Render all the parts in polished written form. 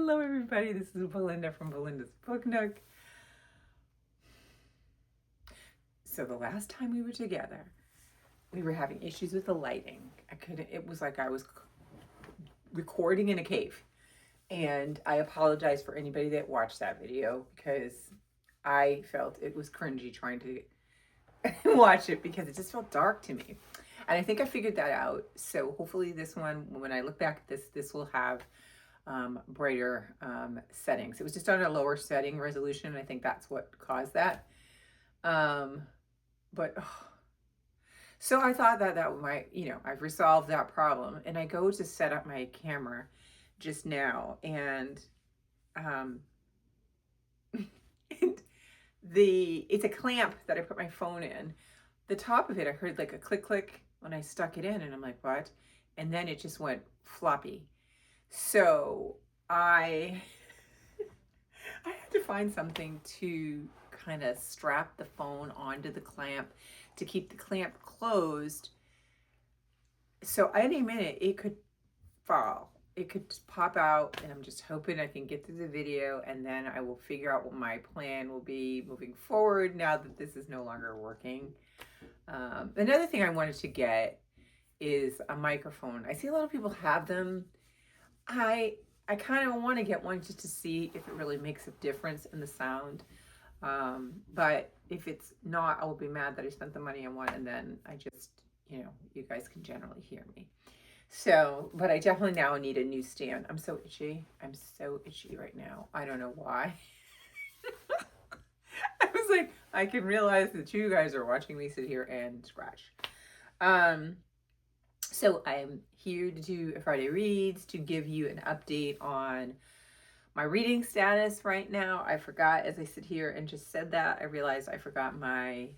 Hello, everybody. This is Belinda from Belinda's Book Nook. So the last time we were together, we were having issues with the lighting. It was like I was recording in a cave. And I apologize for anybody that watched that video because I felt it was cringy trying to watch it because it just felt dark to me. And I think I figured that out. So hopefully this one, when I look back at this will have brighter settings. It was just on a lower setting resolution. And I think that's what caused that. So I thought that might, I've resolved that problem. And I go to set up my camera just now, and it's a clamp that I put my phone in. The top of it, I heard like a click click when I stuck it in, and I'm like, what? And then it just went floppy. So I had to find something to kind of strap the phone onto the clamp to keep the clamp closed. So any minute it could fall. It could pop out, and I'm just hoping I can get through the video, and then I will figure out what my plan will be moving forward now that this is no longer working. Another thing I wanted to get is a microphone. I see a lot of people have them. I kind of want to get one just to see if it really makes a difference in the sound. But if it's not, I will be mad that I spent the money on one, and then I just, you guys can generally hear me. So, but I definitely now need a new stand. I'm so itchy. I'm so itchy right now. I don't know why. I was like, I can realize that you guys are watching me sit here and scratch. So I'm here to do a Friday Reads to give you an update on my reading status right now. I forgot, as I sit here and just said that, I realized I forgot my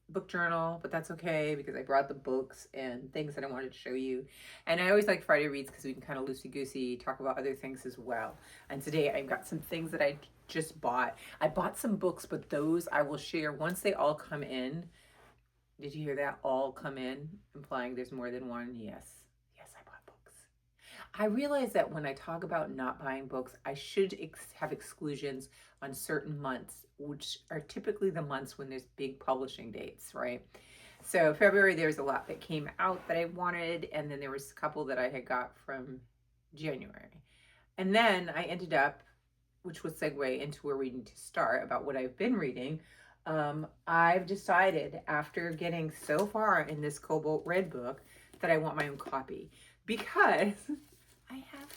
book journal, but that's okay because I brought the books and things that I wanted to show you. And I always like Friday Reads because we can kind of loosey-goosey talk about other things as well. And today I've got some things that I just bought. I bought some books, but those I will share once they all come in. Did you hear that? All come in, implying there's more than one? Yes. Yes, I bought books. I realize that when I talk about not buying books, I should have exclusions on certain months, which are typically the months when there's big publishing dates, right? So February, there's a lot that came out that I wanted, and then there was a couple that I had got from January. And then I ended up, which would segue into where we need to start about what I've been reading. I've decided, after getting so far in this Cobalt Red book, that I want my own copy because I have,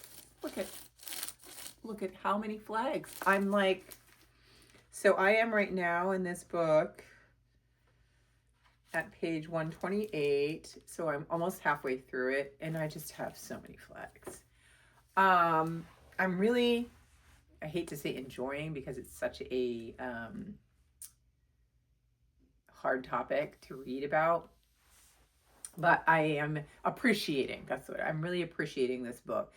look at how many flags. I'm like, so I am right now in this book at page 128. So I'm almost halfway through it, and I just have so many flags. I'm really, I hate to say enjoying because it's such a hard topic to read about, but I am appreciating, that's what I'm really appreciating this book.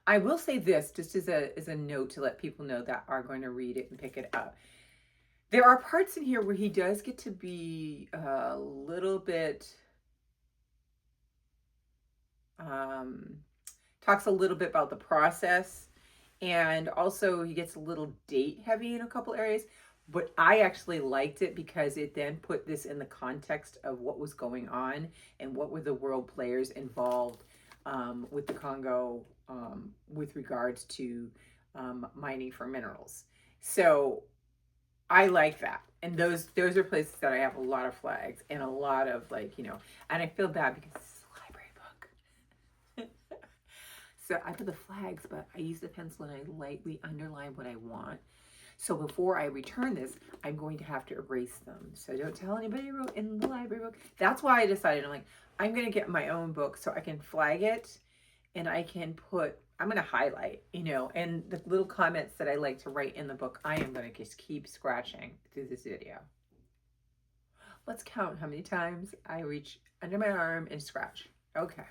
I will say this just as a note to let people know that are going to read it and pick it up. There are parts in here where he does get to be a little bit, talks a little bit about the process, and also he gets a little date heavy in a couple areas. But I actually liked it because it then put this in the context of what was going on and what were the world players involved with the Congo with regards to mining for minerals. So I like that. And those are places that I have a lot of flags and a lot of and I feel bad because this is a library book. So I put the flags, but I use the pencil and I lightly underline what I want. So before I return this, I'm going to have to erase them. So don't tell anybody I wrote in the library book. That's why I decided I'm going to get my own book so I can flag it and I can I'm going to highlight, and the little comments that I like to write in the book, I am going to just keep scratching through this video. Let's count how many times I reach under my arm and scratch. Okay.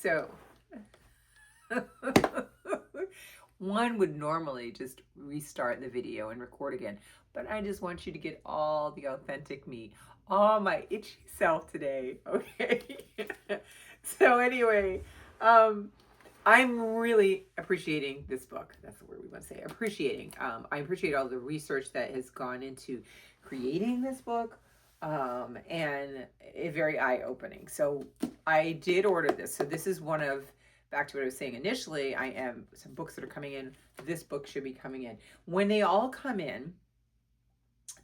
So one would normally just restart the video and record again, but I just want you to get all the authentic me, all my itchy self today, okay? So anyway, I'm really appreciating this book. That's the word we want to say. Appreciating. I appreciate all the research that has gone into creating this book, and it very eye opening. So I did order this. So this is one of, back to what I was saying initially. I am some books that are coming in. This book should be coming in when they all come in.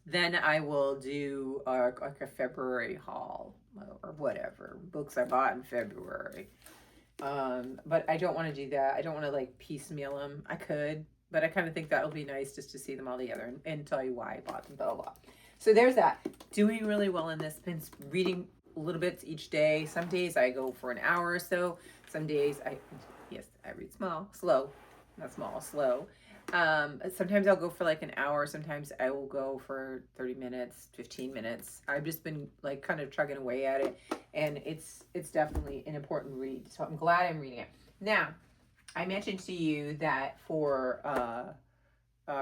Then I will do like a February haul or whatever books I bought in February. But I don't want to do that. I don't want to like piecemeal them. I could, but I kind of think that'll be nice just to see them all together and tell you why I bought them, blah, blah, blah. So there's that. Doing really well in this. Been reading little bits each day. Some days I go for an hour or so. Some days yes, I read slow, not small, slow. Sometimes I'll go for like an hour. Sometimes I will go for 30 minutes, 15 minutes. I've just been like kind of chugging away at it, and it's definitely an important read. So I'm glad I'm reading it. Now, I mentioned to you that for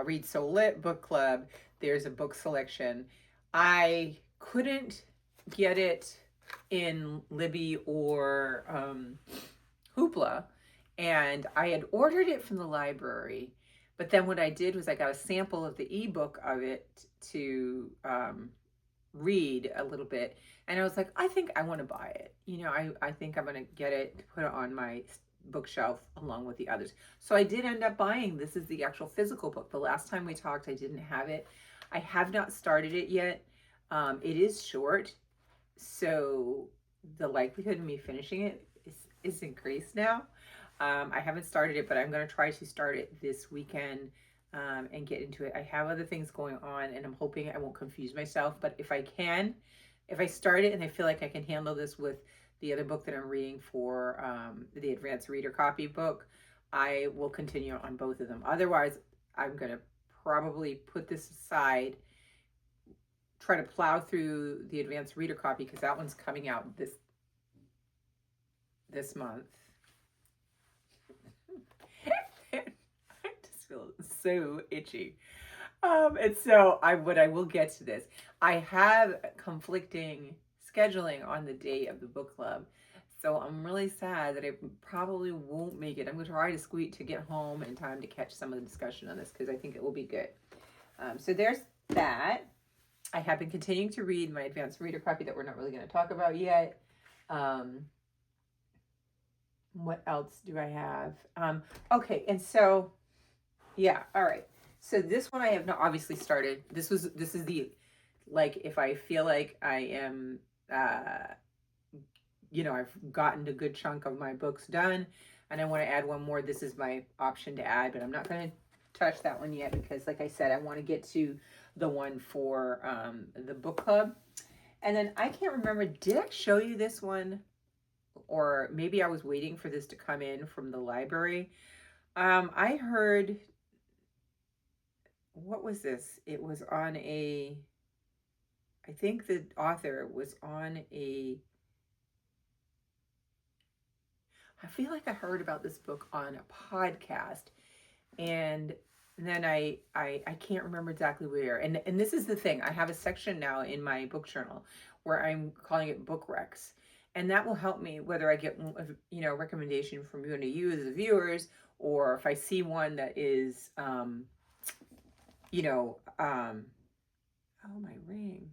Read So Lit book club, there's a book selection. I couldn't get it in Libby or Hoopla, and I had ordered it from the library. But then what I did was I got a sample of the ebook of it to read a little bit, and I was like, I think I want to buy it. I think I'm going to get it to put it on my bookshelf along with the others. So I did end up buying. This is the actual physical book. The last time we talked, I didn't have it. I have not started it yet. It is short, so the likelihood of me finishing it is increased now. I haven't started it, but I'm going to try to start it this weekend and get into it. I have other things going on, and I'm hoping I won't confuse myself. But if I start it and I feel like I can handle this with the other book that I'm reading for the advanced reader copy book, I will continue on both of them. Otherwise, I'm going to probably put this aside, try to plow through the advanced reader copy because that one's coming out this month. I just feel so itchy. And so I will get to this. I have conflicting scheduling on the day of the book club. So I'm really sad that I probably won't make it. I'm going to try to get home in time to catch some of the discussion on this because I think it will be good. So there's that. I have been continuing to read my advanced reader copy that we're not really going to talk about yet. What else do I have? Okay, and so, yeah, all right. So this one I have not obviously started. This is the, like, if I feel like I am, I've gotten a good chunk of my books done, and I want to add one more. This is my option to add, but I'm not going to touch that one yet because, like I said, I want to get to the one for the book club. And then I can't remember, did I show you this one? Or maybe I was waiting for this to come in from the library. I heard, what was this? It was on I think the author was on I feel like I heard about this book on a podcast, and then I can't remember exactly where. And this is the thing. I have a section now in my book journal where I'm calling it book recs. And that will help me whether I get a recommendation from you as the viewers, or if I see one that is oh, my ring.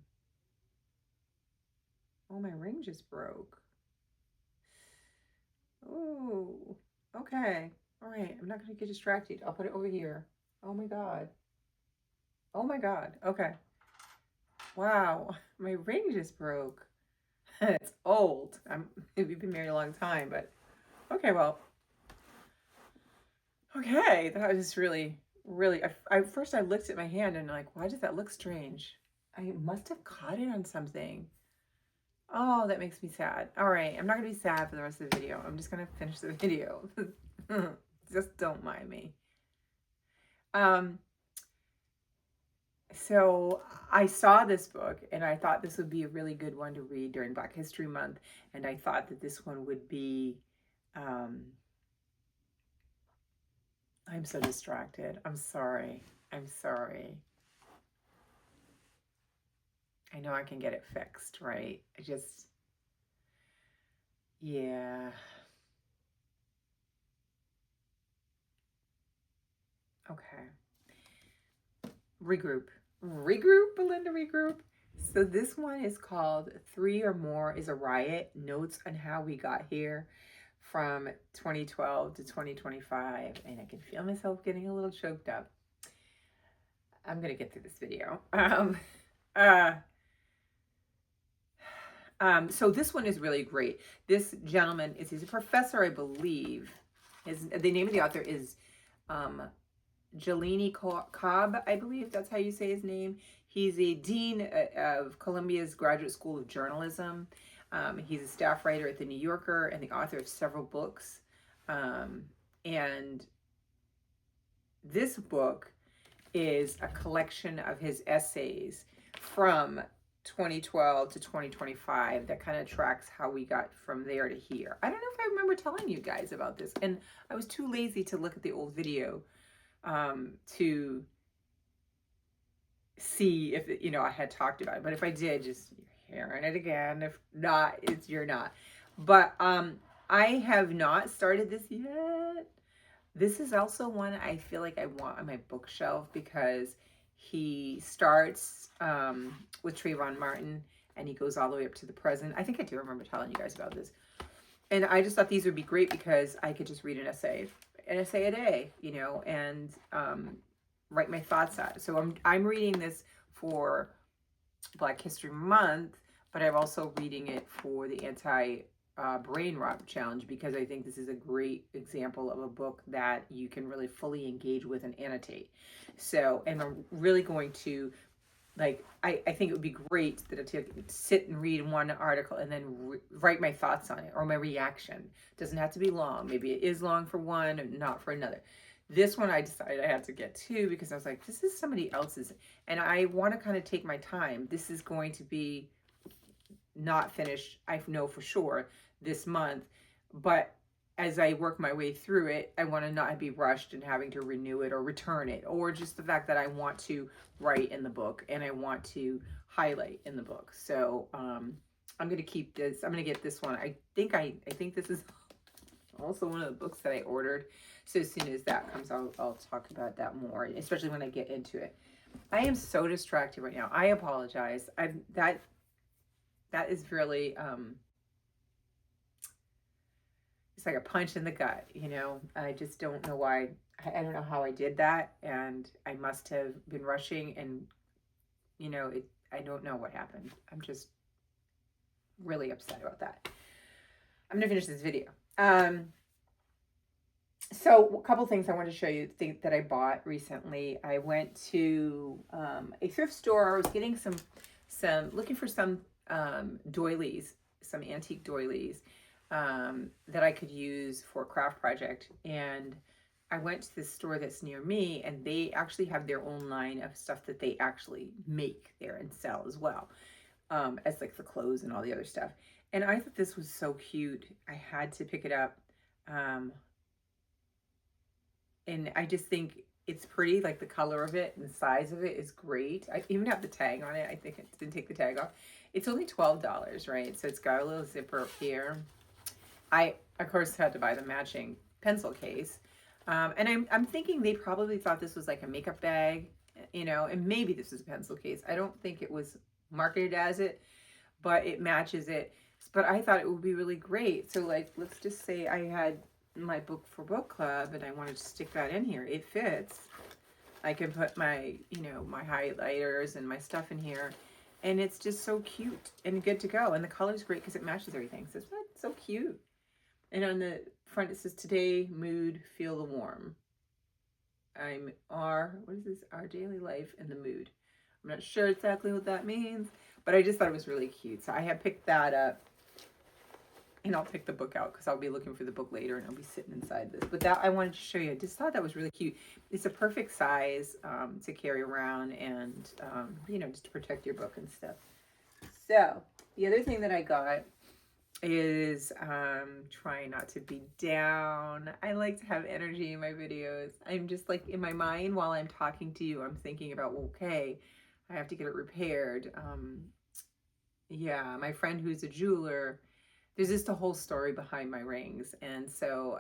Oh, my ring just broke. Oh, okay. All right. I'm not going to get distracted. I'll put it over here. Oh my God. Oh my God. Okay. Wow. My ring just broke. It's old. We've been married a long time, but okay, well. Okay. That was really, really, first I looked at my hand and like, why does that look strange? I must have caught it on something. Oh, that makes me sad. All right. I'm not going to be sad for the rest of the video. I'm just going to finish the video. Just don't mind me. So I saw this book and I thought this would be a really good one to read during Black History Month. And I thought that this one would be, I'm so distracted. I'm sorry. I'm sorry. I know I can get it fixed, right? Yeah. Okay. Regroup, Belinda, regroup. So this one is called Three or More is a Riot, Notes on How We Got Here from 2012 to 2025. And I can feel myself getting a little choked up. I'm going to get through this video. Uh, so this one is really great. This gentleman he's a professor, I believe. The name of the author is Jelini Cobb, I believe that's how you say his name. He's a dean of Columbia's Graduate School of Journalism. He's a staff writer at The New Yorker and the author of several books. And this book is a collection of his essays from 2012 to 2025 that kind of tracks how we got from there to here. I don't know if I remember telling you guys about this, and I was too lazy to look at the old video to see if it, I had talked about it. But if I did, just hearing it again. If not, you're not. But I have not started this yet. This is also one I feel like I want on my bookshelf because he starts with Trayvon Martin and he goes all the way up to the present. I think I do remember telling you guys about this. And I just thought these would be great because I could just read an essay a day, and write my thoughts out. So I'm reading this for Black History Month, but I'm also reading it for the Brain Rot Challenge because I think this is a great example of a book that you can really fully engage with and annotate. So, and I'm really going to, I think it would be great that I sit and read one article and then write my thoughts on it or my reaction. It doesn't have to be long. Maybe it is long for one and not for another. This one I decided I had to get to because I was like, this is somebody else's. And I want to kind of take my time. This is going to be not finished, I know for sure, this month. But as I work my way through it, I want to not be rushed and having to renew it or return it, or just the fact that I want to write in the book and I want to highlight in the book. So I'm going to keep this. I'm going to get this one. I think this is also one of the books that I ordered. So as soon as that comes, I'll talk about that more, especially when I get into it. I am so distracted right now. I apologize. That is really it's like a punch in the gut, I just don't know why. I don't know how I did that, and I must have been rushing, and I don't know what happened. I'm just really upset about that. I'm gonna finish this video. So a couple things I want to show you that I bought recently. I went to a thrift store. I was getting some looking for some doilies, some antique doilies that I could use for a craft project. And I went to this store that's near me, and they actually have their own line of stuff that they actually make there and sell as well, as like for clothes and all the other stuff. And I thought this was so cute. I had to pick it up. And I just think it's pretty, like the color of it and the size of it is great. I even have the tag on it. I think it didn't take the tag off. It's only $12, right? So it's got a little zipper up here. I, of course, had to buy the matching pencil case. And I'm thinking they probably thought this was like a makeup bag, and maybe this is a pencil case. I don't think it was marketed as it, but it matches it. But I thought it would be really great. So like, let's just say I had my book for book club and I wanted to stick that in here. It fits. I can put my, my highlighters and my stuff in here, and it's just so cute and good to go. And the color's great because it matches everything. So it's so cute. And on the front it says, today, mood, feel the warm. What is this? Our daily life and the mood. I'm not sure exactly what that means, but I just thought it was really cute. So I have picked that up, and I'll pick the book out because I'll be looking for the book later and I'll be sitting inside this. But that I wanted to show you. I just thought that was really cute. It's a perfect size to carry around and, just to protect your book and stuff. So the other thing that I got is trying not to be down. I like to have energy in my videos. I'm just like in my mind while I'm talking to you, I'm thinking about, okay, I have to get it repaired. Yeah, my friend who's a jeweler, there's just a whole story behind my rings. And so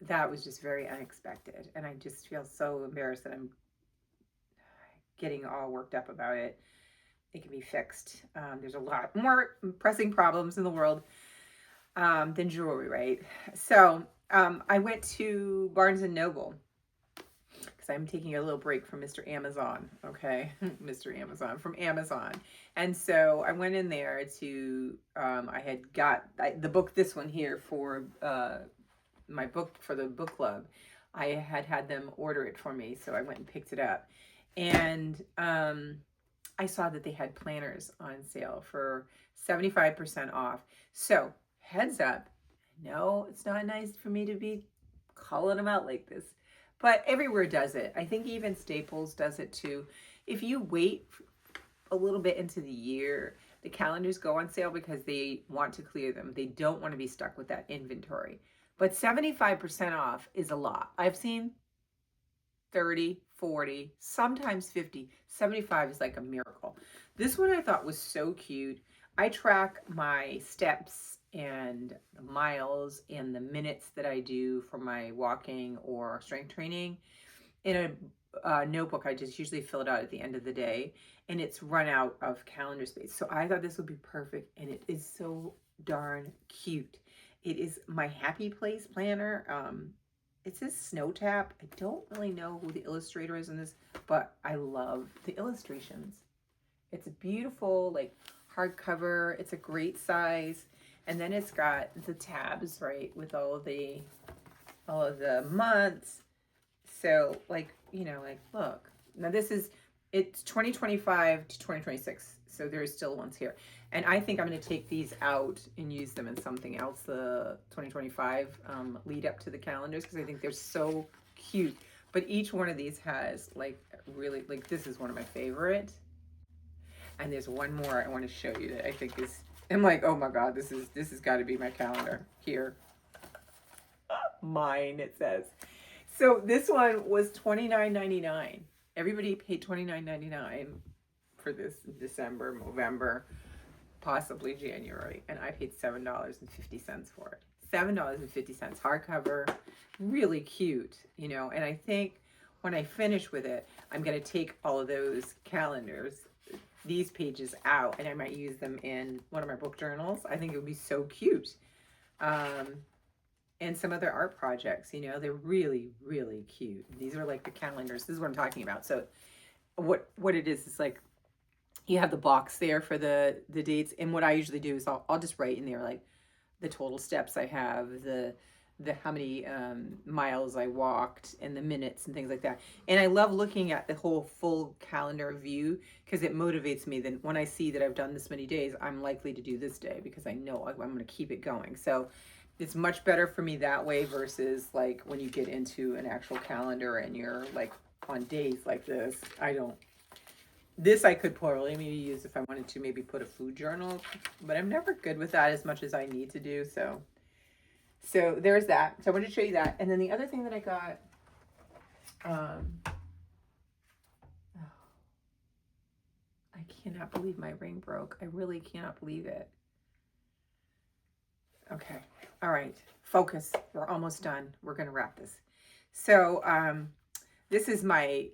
that was just very unexpected. And I just feel so embarrassed that I'm getting all worked up about it. It can be fixed. There's a lot more pressing problems in the world than jewelry, right? So I went to Barnes and Noble because I'm taking a little break from Mr. Amazon, okay? Mr. Amazon, from Amazon. And so I went in there to, I had got the book, this one here for my book for the book club. I had them order it for me, so I went and picked it up. And I saw that they had planners on sale for 75% off. So heads up, no, it's not nice for me to be calling them out like this, but everywhere does it. I think even Staples does it too. If you wait a little bit into the year, the calendars go on sale because they want to clear them. They don't want to be stuck with that inventory. But 75% off is a lot. I've seen 30, 40, sometimes 50. 75 is like a miracle. This one I thought was so cute. I track my steps and the miles and the minutes that I do for my walking or strength training in a notebook. I just usually fill it out at the end of the day, and it's run out of calendar space. So I thought this would be perfect, and it is so darn cute. It is my Happy Place planner. It says Snow Tap. I don't really know who the illustrator is in this, but I love the illustrations. It's a beautiful, like, hardcover. It's a great size. And then it's got the tabs, right, with all of the months. So, like, you know, like, look. Now this is, it's 2025 to 2026. So there's still ones here. And I think I'm going to take these out and use them in something else, the 2025 lead up to the calendars, because I think they're so cute. But each one of these has, like, really, like, this is one of my favorite. And there's one more I want to show you that I think is, I'm like, oh my God, this has got to be my calendar. Here. Mine, it says. So this one was $29.99. Everybody paid $29.99 for this in December, November, possibly January, and I paid $7.50 for it. $7.50, hardcover, really cute, you know. And I think when I finish with it, I'm going to take all of those calendars, these pages out, and I might use them in one of my book journals. I think it would be so cute. And some other art projects, you know, they're really, really cute. These are like the calendars. This is what I'm talking about. So what it is like, you have the box there for the dates. And what I usually do is I'll just write in there, like, the total steps I have, the how many miles I walked, and the minutes and things like that. And I love looking at the whole full calendar view because it motivates me. Then when I see that I've done this many days, I'm likely to do this day because I know I'm going to keep it going. So it's much better for me that way versus like when you get into an actual calendar and you're like on days like this. This I could probably maybe use if I wanted to maybe put a food journal, but I'm never good with that as much as I need to do. So there's that. So I wanted to show you that. And then the other thing that I got, I cannot believe my ring broke. I really cannot believe it. Okay. All right. Focus. We're almost done. We're going to wrap this. So, this is my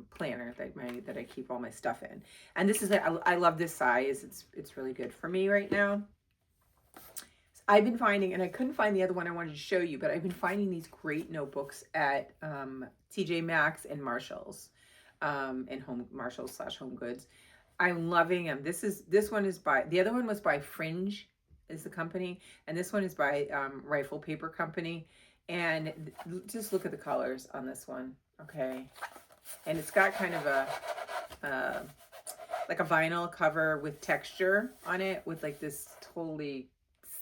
planner that I keep all my stuff in. And this is I love this size. It's really good for me right now. I've been finding, and I couldn't find the other one I wanted to show you, but I've been finding these great notebooks at TJ Maxx and Marshalls, and Marshalls/Home Goods. I'm loving them. This one is by, the other one was by Fringe is the company, and this one is by Rifle Paper Company. And just look at the colors on this one, okay? And it's got kind of a like a vinyl cover with texture on it, with like this totally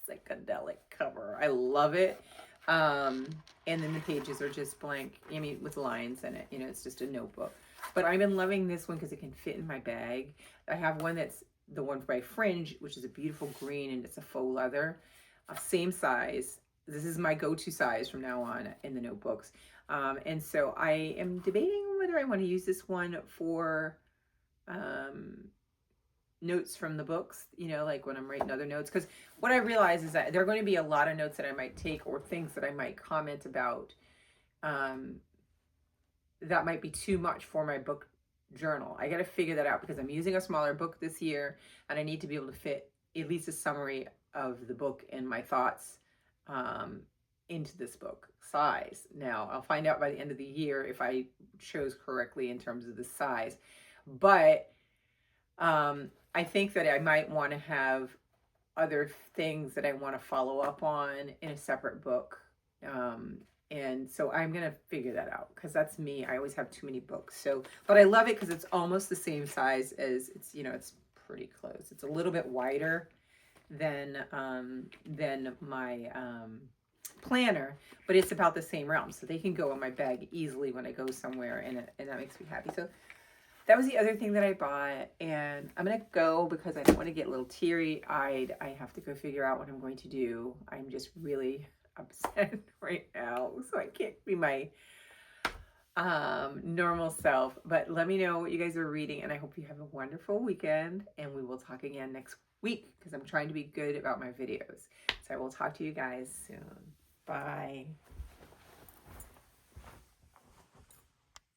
psychedelic cover. I love it. And then the pages are just blank, I mean, with lines in it. You know, it's just a notebook. But I've been loving this one because it can fit in my bag. I have one that's the one by Fringe, which is a beautiful green, and it's a faux leather, same size. This is my go-to size from now on in the notebooks. And so I am debating whether I want to use this one for notes from the books, you know, like when I'm writing other notes. Because what I realize is that there are going to be a lot of notes that I might take or things that I might comment about um, that might be too much for my book journal. I got to figure that out because I'm using a smaller book this year and I need to be able to fit at least a summary of the book and my thoughts um, into this book size. Now, I'll find out by the end of the year if I chose correctly in terms of the size. But I think that I might want to have other things that I want to follow up on in a separate book. And so I'm going to figure that out because that's me. I always have too many books. So, but I love it because it's almost the same size as it's, you know, it's pretty close. It's a little bit wider than my planner, but it's about the same realm. So they can go in my bag easily when I go somewhere, and that makes me happy. So that was the other thing that I bought, and I'm gonna go because I don't want to get a little teary-eyed. I have to go figure out what I'm going to do. I'm just really upset right now, so I can't be my normal self. But let me know what you guys are reading, and I hope you have a wonderful weekend, and we will talk again next week because I'm trying to be good about my videos. So I will talk to you guys soon. Bye.